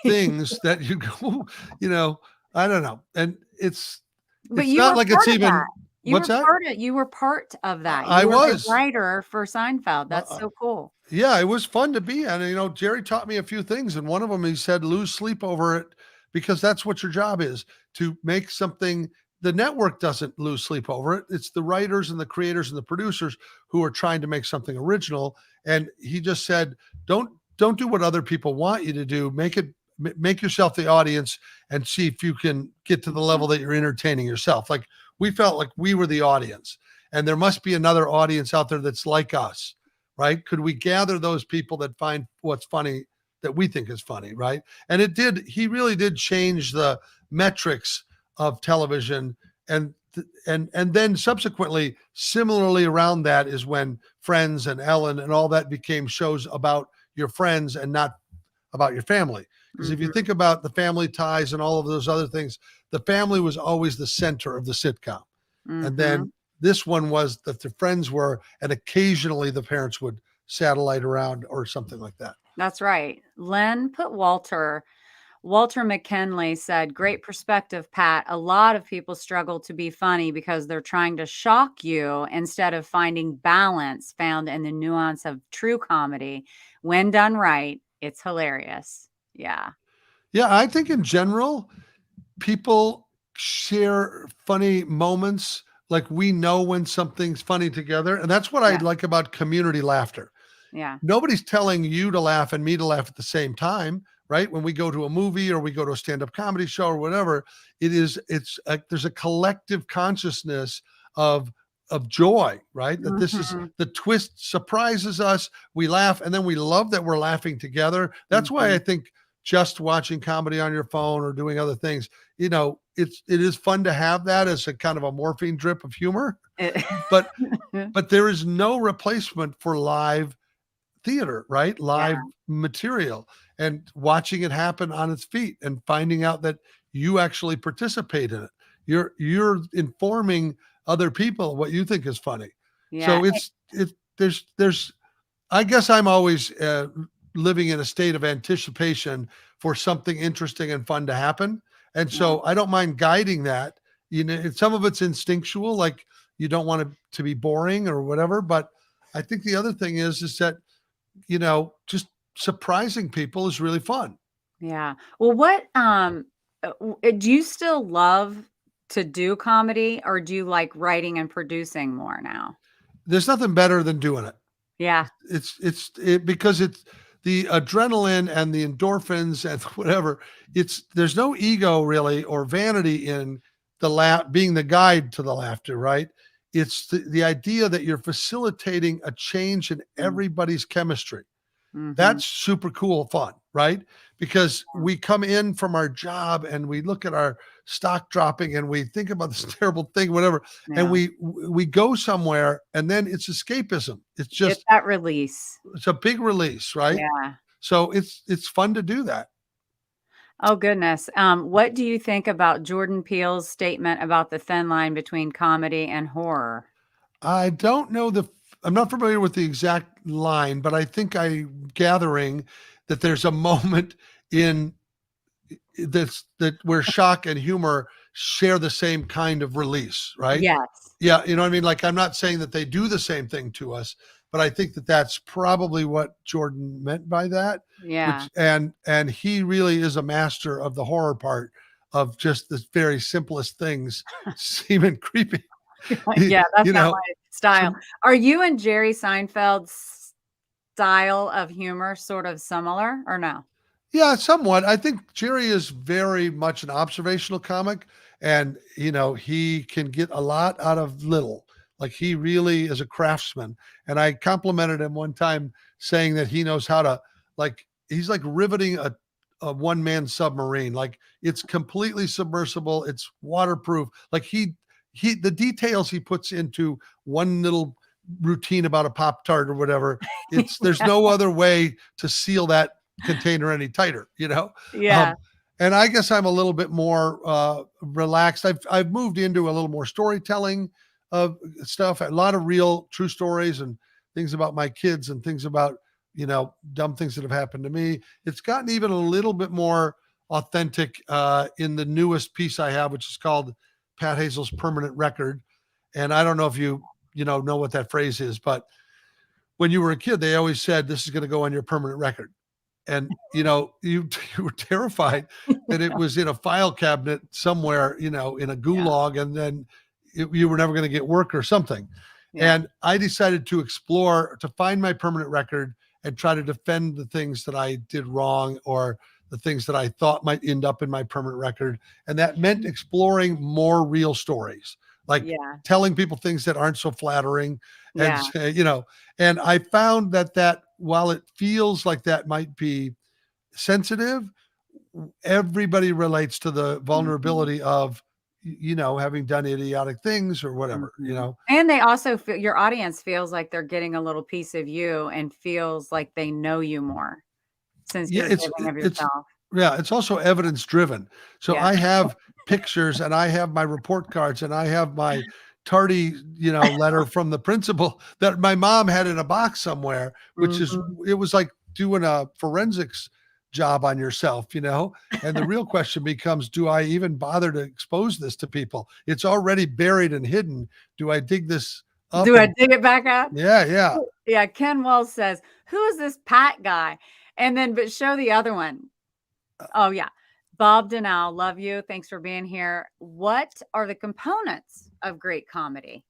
things that you go, you know, I don't know. And But it's you not were like it's part of that. even what's that? You were part of that. I You were the was. writer for Seinfeld. Uh, That's uh, so cool. yeah, it was fun to be. And Jerry taught me a few things. And one of them, he said, lose sleep over it because that's what your job is, to make something. The network doesn't lose sleep over it. It's the writers and the creators and the producers who are trying to make something original. And he just said, don't do what other people want you to do. Make yourself the audience and see if you can get to the level that you're entertaining yourself. Like we felt like we were the audience, and there must be another audience out there that's like us, right? Could we gather those people that find what's funny that we think is funny, right? And he really did change the metrics of television. And then subsequently, similarly around that is when Friends and Ellen and all that became shows about your friends and not about your family. Because if you Mhm, think about the family ties and all of those other things, the family was always the center of the sitcom. And mhm. then this one was that the friends were, and occasionally the parents would satellite around or something like that. That's right. Len put Walter Walter McKinley said, "Great perspective, Pat. A lot of people struggle to be funny because they're trying to shock you instead of finding balance found in the nuance of true comedy. When done right, it's hilarious." Yeah. Yeah, I think in general, people share funny moments. Like we know when something's funny together. And that's what I Yeah. like about community laughter. Yeah. Nobody's telling you to laugh and me to laugh at the same time, right? When we go to a movie or we go to a stand-up comedy show or whatever, there's a collective consciousness of joy, right? That this is Mhm. the twist surprises us, we laugh, and then we love that we're laughing together. That's why I Mhm. think just watching comedy on your phone or doing other things, it is fun to have that as a kind of a morphine drip of humor, It but there is no replacement for live theater, right? Yeah. Live material and watching it happen on its feet and finding out that you actually participate in it. You're informing other people what you think is funny. Yeah. So there's I guess I'm always living in a state of anticipation for something interesting and fun to happen. And Yeah. so I don't mind guiding that. Some of it's instinctual, like you don't want it to be boring or whatever. But I think the other thing is that, just surprising people is really fun. Yeah. Well, do you still love to do comedy, or do you like writing and producing more now? There's nothing better than doing it. Yeah. Because it's the adrenaline and the endorphins and whatever. There's no ego really or vanity in the laugh being the guide to the laughter, right? It's the idea that you're facilitating a change in everybody's chemistry. Mm-hmm. That's super cool fun, right? Because we come in from our job and we look at our stock dropping and we think about this terrible thing, whatever, and Yeah. we go somewhere and then it's escapism. Get that release. It's a big release, right? Yeah. So it's fun to do that. Oh, goodness. What do you think about Jordan Peele's statement about the thin line between comedy and horror? I don't know I'm not familiar with the exact line, but I think I'm gathering that there's a moment in that where shock and humor share the same kind of release, right? Yes. Yeah, you know what I mean? Like I'm not saying that they do the same thing to us, but I think that that's probably what Jordan meant by that, Yeah. which and he really is a master of the horror part of just the very simplest things seeming creepy. Yeah, You that's not know, my style. so Are you and Jerry Seinfeld's style of humor sort of similar, or no? yeah, somewhat. I think Jerry is very much an observational comic, and he can get a lot out of little. Like he really is a craftsman. And I complimented him one time saying that he knows how to he's like riveting a one-man submarine. Like it's completely submersible, it's waterproof. Like the details he puts into one little routine about a Pop Tart or whatever, there's Yeah. no other way to seal that container any tighter. Yeah. Um, and I guess I'm a little bit more relaxed. I've moved into a little more storytelling of stuff, a lot of real true stories and things about my kids and things about dumb things that have happened to me. It's gotten even a little bit more authentic in the newest piece I have, which is called Pat Hazell's Permanent Record. And I don't know if you know what that phrase is, but when you were a kid, they always said this is going to go on your permanent record. And you you were terrified that it was in a file cabinet somewhere, in a Yeah. gulag, and then you were never going to get work or something. Yeah. And I decided to find my permanent record and try to defend the things that I did wrong or the things that I thought might end up in my permanent record. And that meant exploring more real stories, like Yeah. telling people things that aren't so flattering and Yeah. and I found that while it feels like that might be sensitive, everybody relates to the Mhm. vulnerability of having done idiotic things or whatever. Mhm. And they also feel your audience feels like they're getting a little piece of you and feels like they know you more since Yeah, you're giving of it's yourself. yeah, it's also evidence driven. So Yeah. I have pictures and I have my report cards and I have my tardy, letter from the principal that my mom had in a box somewhere, which is Mhm. it was like doing a forensics job on yourself, and the real question becomes, do I even bother to expose this to people? It's already buried and hidden. Do I dig this up? Do I dig it back up? Yeah. Yeah. Ken Wells says, who is this Pat guy? And then, but show the other one. Oh, yeah. Bob Denal, love you. Thanks for being here. What are the components of great comedy?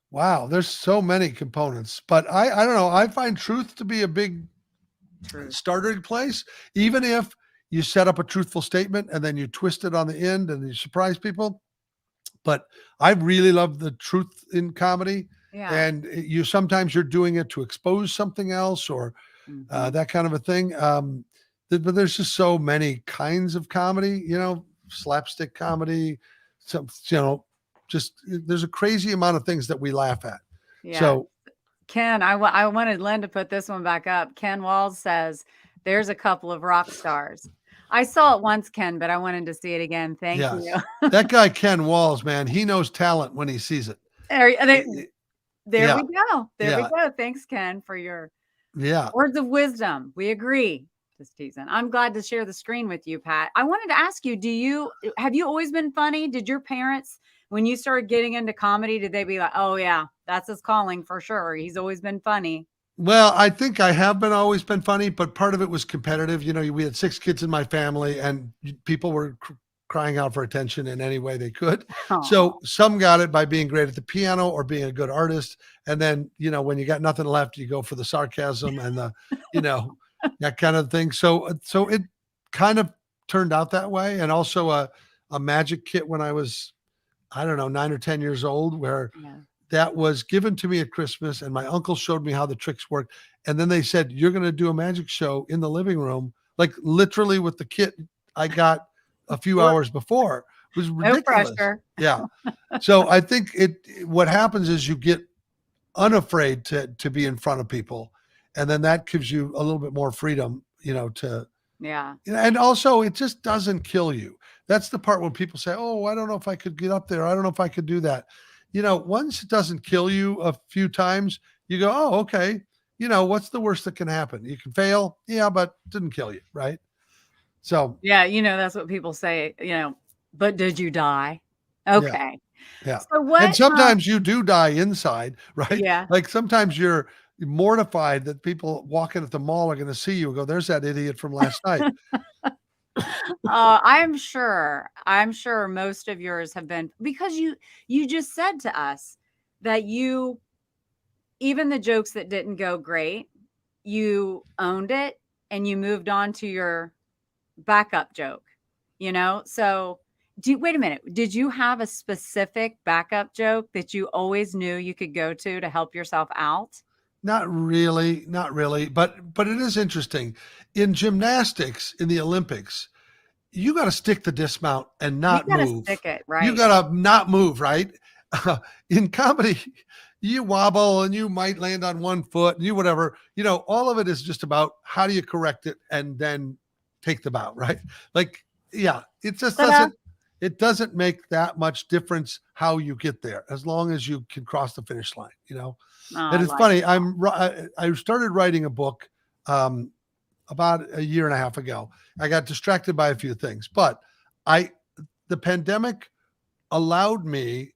Wow, there's so many components, but I don't know. I find truth to be a big starting place, even if you set up a truthful statement and then you twist it on the end and you surprise people. But I really love the truth in comedy. Yeah. And sometimes you're doing it to expose something else or that kind of a thing. But there's just so many kinds of comedy, slapstick comedy, just there's a crazy amount of things that we laugh at. Yeah. So Ken, I wanted Len to put this one back up. Ken Walls says, there's a couple of rock stars. I saw it once, Ken, but I wanted to see it again. Thank you. That guy, Ken Walls, man, he knows talent when he sees it. There we go. There we go. Thanks, Ken, for your words of wisdom. We agree. Just teasing. I'm glad to share the screen with you, Pat. I wanted to ask you, have you always been funny? Did your parents, when you started getting into comedy, did they be like, oh yeah, that's his calling for sure, he's always been funny? Well, I think I have always been funny, but part of it was competitive. We had 6 kids in my family and people were crying out for attention in any way they could. Aww. So some got it by being great at the piano or being a good artist. And then, when you got nothing left, you go for the sarcasm and the, that kind of thing. So it kind of turned out that way. And also a magic kit when I was, I don't know, 9 or 10 years old, where that was given to me at Christmas. And my uncle showed me how the tricks worked. And then they said, you're going to do a magic show in the living room, like literally with the kit I got a few hours before. It was ridiculous. No pressure. Yeah. So I think what happens is you get unafraid to be in front of people. And then that gives you a little bit more freedom, and also it just doesn't kill you. That's the part when people say, oh, I don't know if I could get up there. I don't know if I could do that. Once it doesn't kill you a few times, you go, oh, okay. What's the worst that can happen? You can fail. Yeah, but it didn't kill you. Right. So, yeah, that's what people say, but did you die? Okay. Yeah. So and sometimes you do die inside, right? Yeah. Like sometimes you're mortified that people walking at the mall are going to see you and go, there's that idiot from last night. I'm sure most of yours have been, because you just said to us that even the jokes that didn't go great, you owned it and you moved on to your backup joke, so wait a minute. Did you have a specific backup joke that you always knew you could go to help yourself out? Not really, but it is interesting. In gymnastics, in the Olympics, you got to stick the dismount and not move. Stick it, right? You got to not move, right? In comedy, you wobble and you might land on one foot and you whatever. All of it is just about how do you correct it and then take the bow, right? Like, yeah, it just doesn't make that much difference how you get there, as long as you can cross the finish line, And it's funny. I started writing a book about a year and a half ago. I got distracted by a few things, but the pandemic allowed me,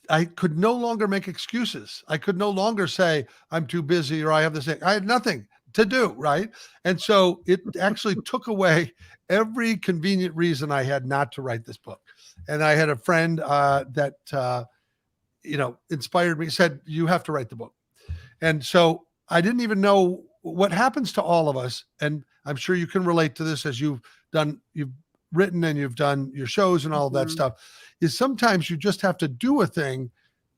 I could no longer make excuses. I could no longer say I'm too busy or I have this thing. I had nothing to do, right? And so it actually took away every convenient reason I had not to write this book. And I had a friend that inspired me, said, you have to write the book. And so I didn't even know what happens to all of us. And I'm sure you can relate to this as you've written and you've done your shows and all that stuff, is sometimes you just have to do a thing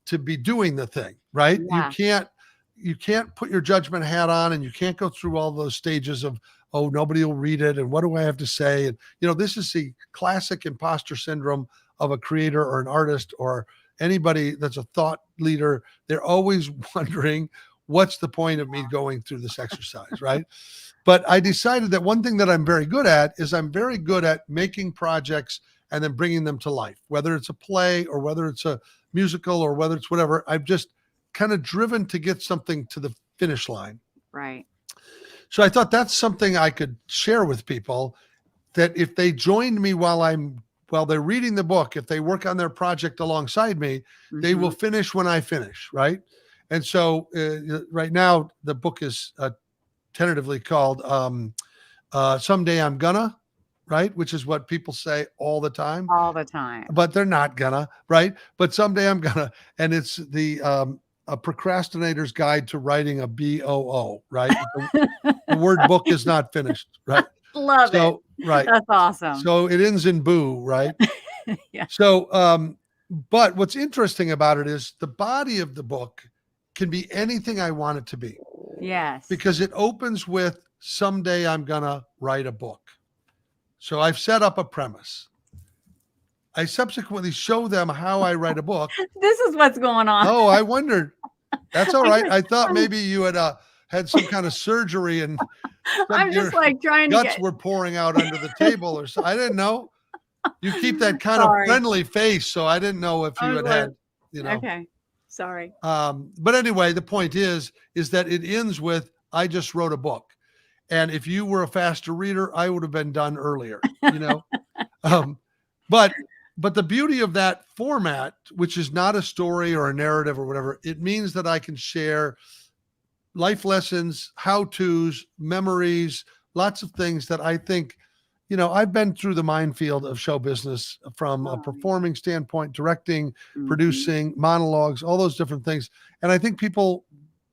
to be doing the thing, right? Yeah. You can't put your judgment hat on and you can't go through all those stages of, oh, nobody will read it. And what do I have to say? And, this is the classic imposter syndrome of a creator or an artist or anybody that's a thought leader. They're always wondering, what's the point of me going through this exercise, right? But I decided that one thing that I'm very good at is I'm very good at making projects and then bringing them to life, whether it's a play or whether it's a musical or whether it's whatever. I've just kind of driven to get something to the finish line. Right. So I thought that's something I could share with people, that if they joined me while they're reading the book, if they work on their project alongside me, they will finish when I finish, right? And so right now the book is tentatively called Someday I'm Gonna, right? Which is what people say all the time. All the time. But they're not gonna, right? But someday I'm gonna. And it's the a procrastinator's guide to writing a BOO, right? The word book is not finished, right? Love it. Right. That's awesome. So it ends in boo, right? Yeah. So, but what's interesting about it is the body of the book can be anything I want it to be. Yes. Because it opens with someday I'm gonna write a book. So I've set up a premise. I subsequently show them how I write a book. This is what's going on. Oh, I wondered. That's all right. I thought maybe you had some kind of surgery and I'm just like trying to guts were pouring out under the table or so. I didn't know. You keep that kind Sorry. of friendly face, so I didn't know if you had, Okay. Sorry. But anyway, the point is that it ends with, I just wrote a book. And if you were a faster reader, I would have been done earlier, But the beauty of that format, which is not a story or a narrative or whatever, it means that I can share life lessons, how-tos, memories, lots of things that I think, I've been through the minefield of show business from a performing standpoint, directing, producing, monologues, all those different things. And I think people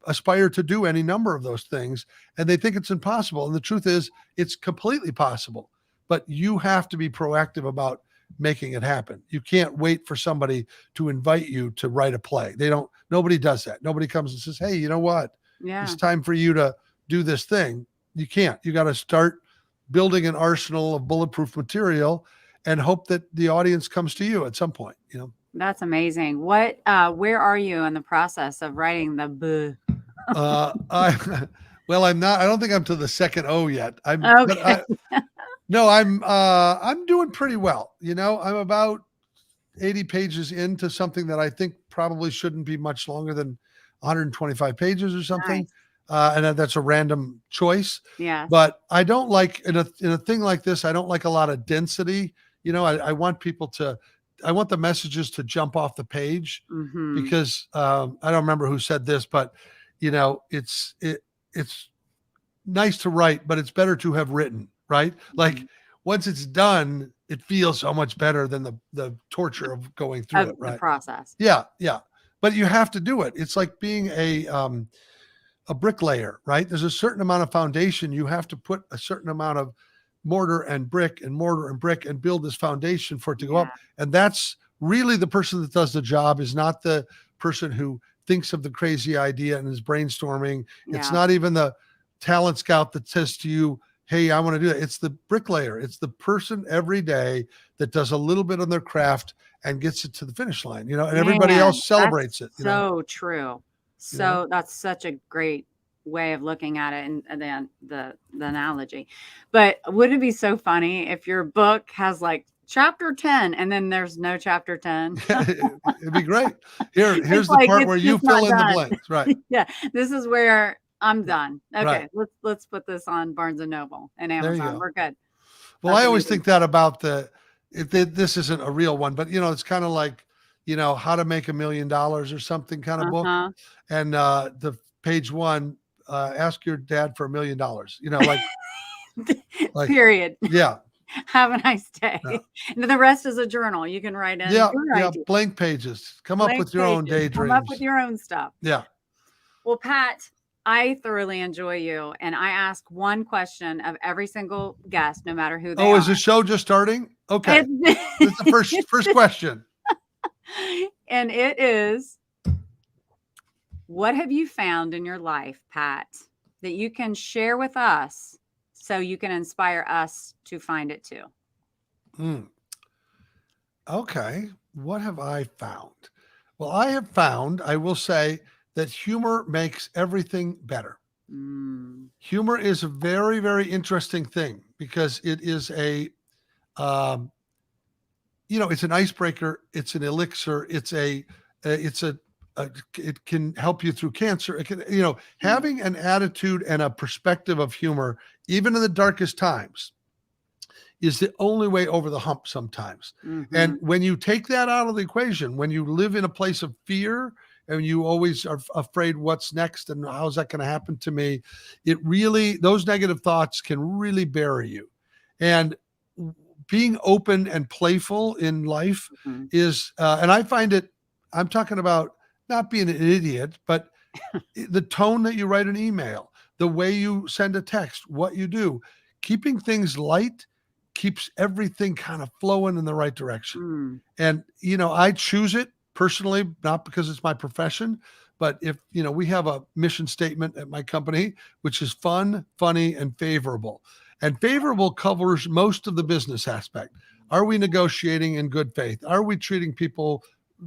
aspire to do any number of those things, and they think it's impossible. And the truth is, it's completely possible, but you have to be proactive about making it happen. You can't wait for somebody to invite you to write a play. Nobody does that. Nobody comes and says, hey, you know what? Yeah. It's time for you to do this thing. You can't. You got to start building an arsenal of bulletproof material and hope that the audience comes to you at some point, That's amazing. Where are you in the process of writing the book? I'm not, I don't think I'm to the second O yet. Okay. I'm doing pretty well. I'm about 80 pages into something that I think probably shouldn't be much longer than 125 pages or something. Nice. And that's a random choice. Yeah. But I don't like, in a thing like this, I don't like a lot of density. I want I want the messages to jump off the page because I don't remember who said this, but it's nice to write, but it's better to have written, right? Like once it's done, it feels so much better than the torture of going through it, right? The process. Yeah. But you have to do it. It's like being a bricklayer, right? There's a certain amount of foundation. You have to put a certain amount of mortar and brick and build this foundation for it to go up. And that's really the person that does the job, is not the person who thinks of the crazy idea and is brainstorming. Yeah. It's not even the talent scout that says to you, hey, I want to do that. It's the bricklayer. It's the person every day that does a little bit on their craft and gets it to the finish line, and everybody else celebrates it. So true. So that's such a great way of looking at it, and then the analogy. But would it be so funny if your book has like chapter 10 and then there's no chapter 10? It'd be great. Here's the part where you fill in the blanks, right? Yeah, this is where I'm done. Okay, right. let's put this on Barnes and Noble and Amazon. We're good. Well, I always think that about this isn't a real one, but it's kind of like How to Make $1 Million or something kind of book, and the page one, ask your dad for $1 million. Like period. Yeah. Have a nice day. Yeah. And the rest is a journal. You can write in. Yeah. Blank pages. Come up with your own daydreams. Come up with your own stuff. Yeah. Well, Pat, I thoroughly enjoy you, and I ask one question of every single guest, no matter who they are. Oh, is the show just starting? Okay. That's the first question. And it is, what have you found in your life, Pat, that you can share with us so you can inspire us to find it too? Okay. What have I found? Well, I will say that humor makes everything better. Humor is a very, very interesting thing because it is it's an icebreaker. It's an elixir. It's a it can help you through cancer. It can, you know, having an attitude and a perspective of humor, even in the darkest times, is the only way over the hump sometimes. And when you take that out of the equation, when you live in a place of fear and you always are afraid what's next and how's that going to happen to me, it really, those negative thoughts can really bury you. And being open and playful in life is, and I find it, I'm talking about not being an idiot, but the tone that you write an email, the way you send a text, what you do, keeping things light keeps everything kind of flowing in the right direction. And, you know, I choose it personally, not because it's my profession, but if, you know, we have a mission statement at my company, which is fun, funny, and favorable. And favorable covers most of the business aspect. Are we negotiating in good faith? Are we treating people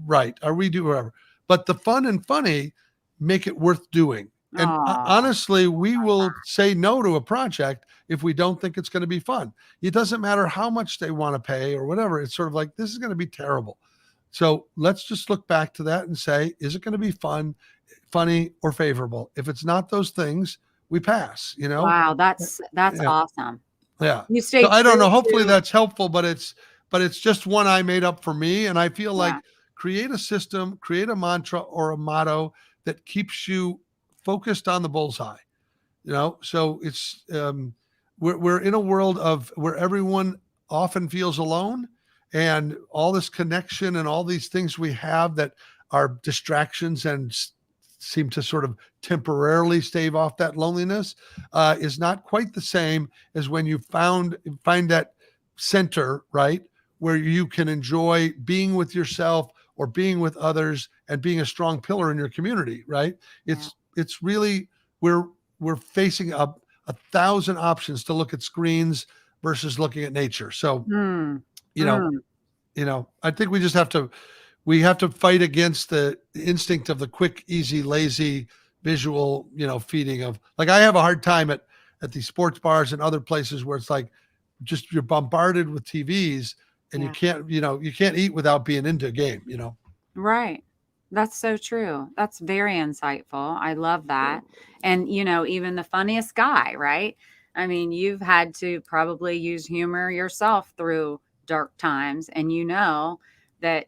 right? Are we doing whatever? But the fun and funny make it worth doing. And honestly, we will say no to a project if we don't think it's going to be fun. It doesn't matter how much they want to pay or whatever. It's sort of like, this is going to be terrible. So let's just look back to that and say, is it going to be fun, funny, or favorable? If it's not those things, we pass, you know? Wow. That's awesome. Yeah. You stay So I don't true know. Hopefully to- that's helpful, but it's just one I made up for me. And I feel like create a system, create a mantra or a motto that keeps you focused on the bullseye, you know? So it's, we're in a world of where everyone often feels alone, and all this connection and all these things we have that are distractions and seem to sort of temporarily stave off that loneliness is not quite the same as when you find that center, right, where you can enjoy being with yourself or being with others and being a strong pillar in your community, right? It's really, we're facing a 1,000 options to look at screens versus looking at nature. So, you know, I think we just have to fight against the instinct of the quick, easy, lazy visual, you know, feeding of, like, I have a hard time at these sports bars and other places where it's like, just you're bombarded with TVs and you can't eat without being into a game, you know? Right. That's so true. That's very insightful. I love that. And, you know, even the funniest guy, right? I mean, you've had to probably use humor yourself through dark times. And you know that,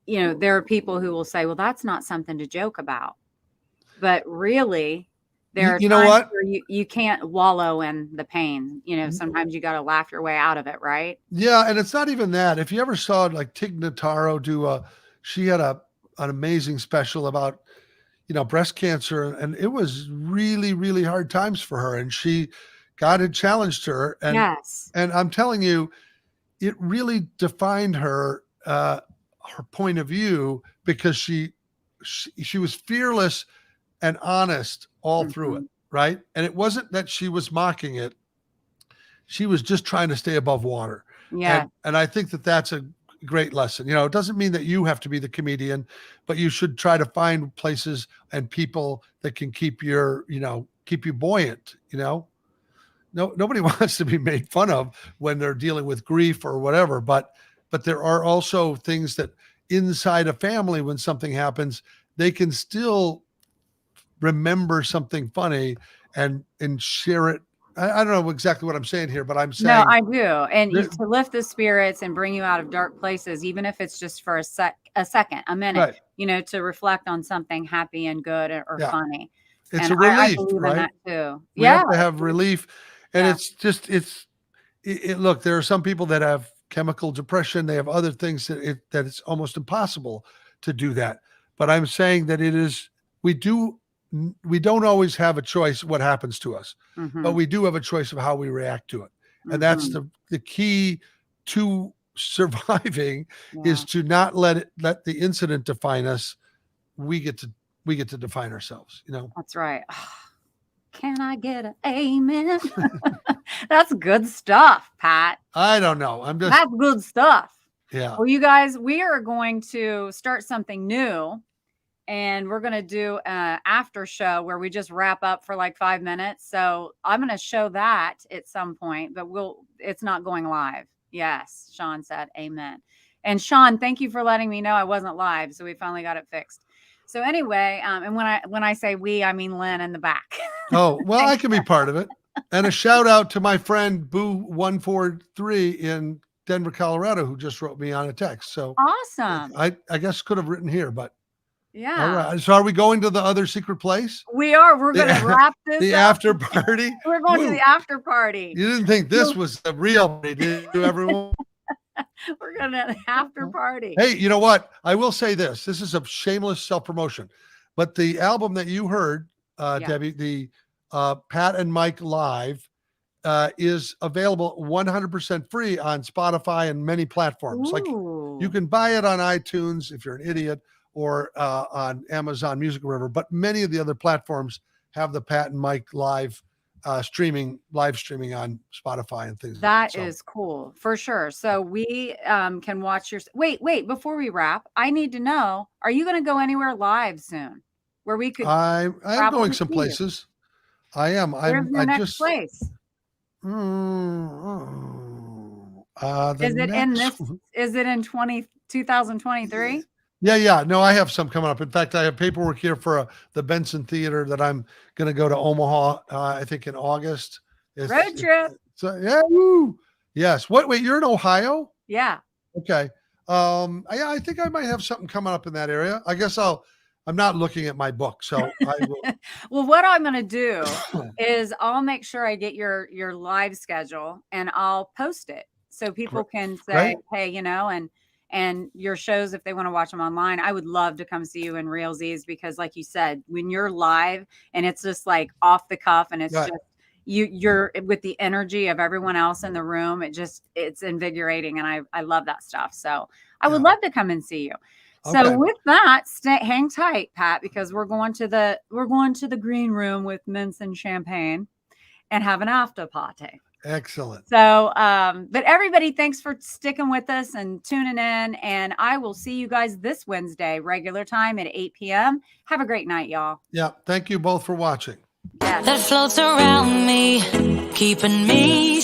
you know, there are people who will say, well, that's not something to joke about. But really, there are You know times what? where you can't wallow in the pain. You know, sometimes you got to laugh your way out of it, right? Yeah. And it's not even that. If you ever saw like Tig Notaro do she had an amazing special about, you know, breast cancer, and it was really, really hard times for her. And God had challenged her. And, Yes. and I'm telling you, it really defined her point of view, because she was fearless and honest all through it. Right. And it wasn't that she was mocking it. She was just trying to stay above water. Yeah. And I think that that's a great lesson. You know, it doesn't mean that you have to be the comedian, but you should try to find places and people that can keep you buoyant, you know? No, nobody wants to be made fun of when they're dealing with grief or whatever, but there are also things that inside a family, when something happens, they can still remember something funny and share it. I don't know exactly what I'm saying here, but I'm saying. No, I do. And to lift the spirits and bring you out of dark places, even if it's just for a second, a minute, right. You know, to reflect on something happy and good or funny. It's and a relief, I believe right? in that too. We have to have relief. And Yeah. it's just, look, there are some people that have chemical depression. They have other things that it's almost impossible to do that. But I'm saying that we don't always have a choice what happens to us, but we do have a choice of how we react to it. And that's the key to surviving is to not let the incident define us. We get to define ourselves, you know? That's right. Can I get an amen? That's good stuff, Pat. I don't know. That's good stuff. Yeah. Well, you guys, we are going to start something new, and we're going to do an after show where we just wrap up for like 5 minutes. So I'm going to show that at some point, but it's not going live. Yes. Sean said amen. And Sean, thank you for letting me know I wasn't live. So we finally got it fixed. So anyway, and when I say we, I mean Lynn in the back. Oh, well, I can be part of it. And a shout out to my friend Boo143 in Denver, Colorado, who just wrote me on a text. So Awesome. I guess could have written here, but Yeah. all right. So are we going to the other secret place? We are. We're going to wrap this the up. after party. We're going to the after party. You didn't think this was a real party, did you, everyone? We're going to the after party. Hey, you know what? I will say this. This is a shameless self-promotion. But the album that you heard, Debbie, the Pat and Mike Live, is available 100% free on Spotify and many platforms. Ooh. Like you can buy it on iTunes if you're an idiot, or on Amazon Music or whatever. But many of the other platforms have the Pat and Mike Live live streaming on Spotify and things. That is cool for sure. So we can watch your. Wait, before we wrap, I need to know: are you going to go anywhere live soon, where we could? I'm going some places. I am. Where's your next place? Is it in 2023? Yeah. No, I have some coming up. In fact, I have paperwork here for the Benson Theater that I'm going to go to Omaha, I think in August. Road trip. So yeah. Woo. Yes. Wait, you're in Ohio? Yeah. Okay. I think I might have something coming up in that area. I guess I'm not looking at my book, so I will. Well, what I'm going to do is I'll make sure I get your live schedule and I'll post it so people can say, hey, and your shows, if they want to watch them online. I would love to come see you in realsies, because like you said, when you're live and it's just like off the cuff and it's just you're with the energy of everyone else in the room, it's invigorating, and I love that stuff. So I would love to come and see you. So with that, hang tight, Pat, because we're going to the green room with mints and champagne and have an after party. Excellent. So, but everybody, thanks for sticking with us and tuning in. And I will see you guys this Wednesday, regular time at 8 p.m. Have a great night, y'all. Yeah. Thank you both for watching. Yes. That floats around me, keeping me